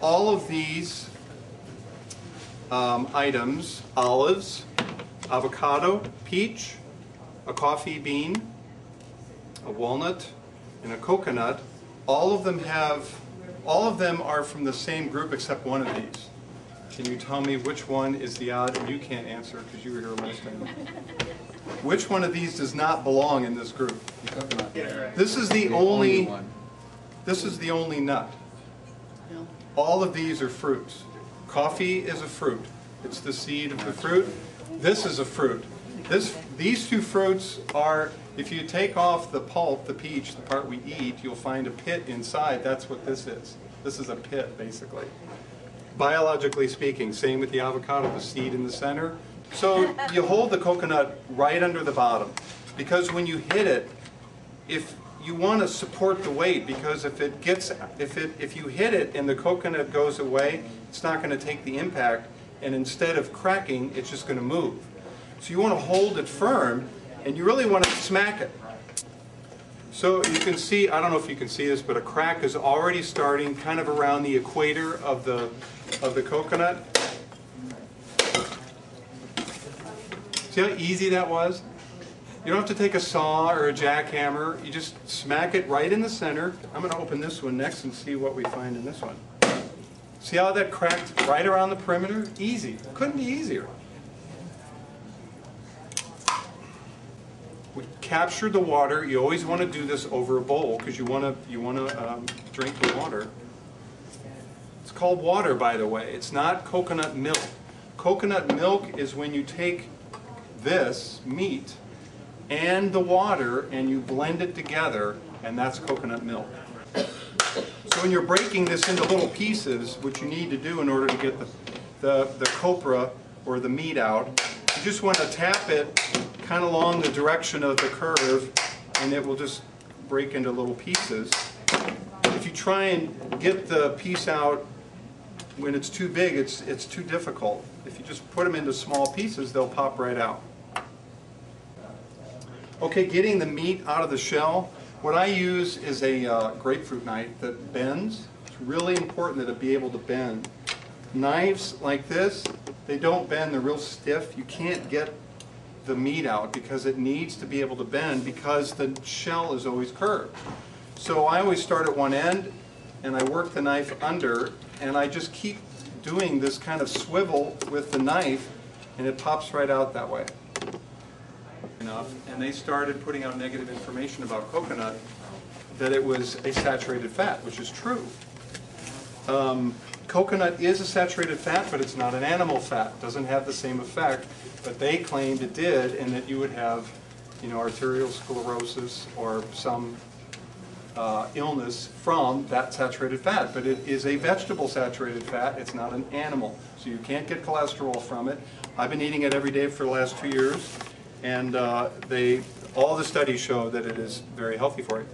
all of these items, olives, avocado, peach, a coffee bean, a walnut, and a coconut, all of them are from the same group except one of these. Can you tell me which one is the odd, and you can't answer because you were here last time. Which one of these does not belong in this group? This is the only nut. All of these are fruits. Coffee is a fruit. It's the seed of the fruit. This is a fruit. These two fruits are, if you take off the pulp, the peach, the part we eat, you'll find a pit inside. That's what this is. This is a pit, basically. Biologically speaking, same with the avocado, the seed in the center. So you hold the coconut right under the bottom, because when you hit it, if you want to support the weight, because if you hit it and the coconut goes away, it's not going to take the impact, and instead of cracking, it's just going to move. So you want to hold it firm, and you really want to smack it. So you can see, I don't know if you can see this, but a crack is already starting kind of around the equator of the coconut. See how easy that was? You don't have to take a saw or a jackhammer. You just smack it right in the center. I'm going to open this one next and see what we find in this one. See how that cracked right around the perimeter? Easy. Couldn't be easier. We captured the water. You always want to do this over a bowl because you want to drink the water. It's called water, by the way. It's not coconut milk. Coconut milk is when you take this meat and the water and you blend it together, and that's coconut milk. So when you're breaking this into little pieces, what you need to do in order to get the copra or the meat out, you just want to tap it kind of along the direction of the curve, and it will just break into little pieces. If you try and get the piece out when it's too big, it's too difficult. If you just put them into small pieces, they'll pop right out. Okay, getting the meat out of the shell, what I use is a grapefruit knife that bends. It's really important that it be able to bend. Knives like this, they don't bend, they're real stiff. You can't get the meat out because it needs to be able to bend because the shell is always curved. So I always start at one end and I work the knife under, and I just keep doing this kind of swivel with the knife, and it pops right out that way. And they started putting out negative information about coconut, that it was a saturated fat, which is true. Coconut is a saturated fat, but it's not an animal fat. It doesn't have the same effect, but they claimed it did, and that you would have, arterial sclerosis or some illness from that saturated fat. But it is a vegetable saturated fat. It's not an animal, so you can't get cholesterol from it. I've been eating it every day for the last 2 years, and all the studies show that it is very healthy for you.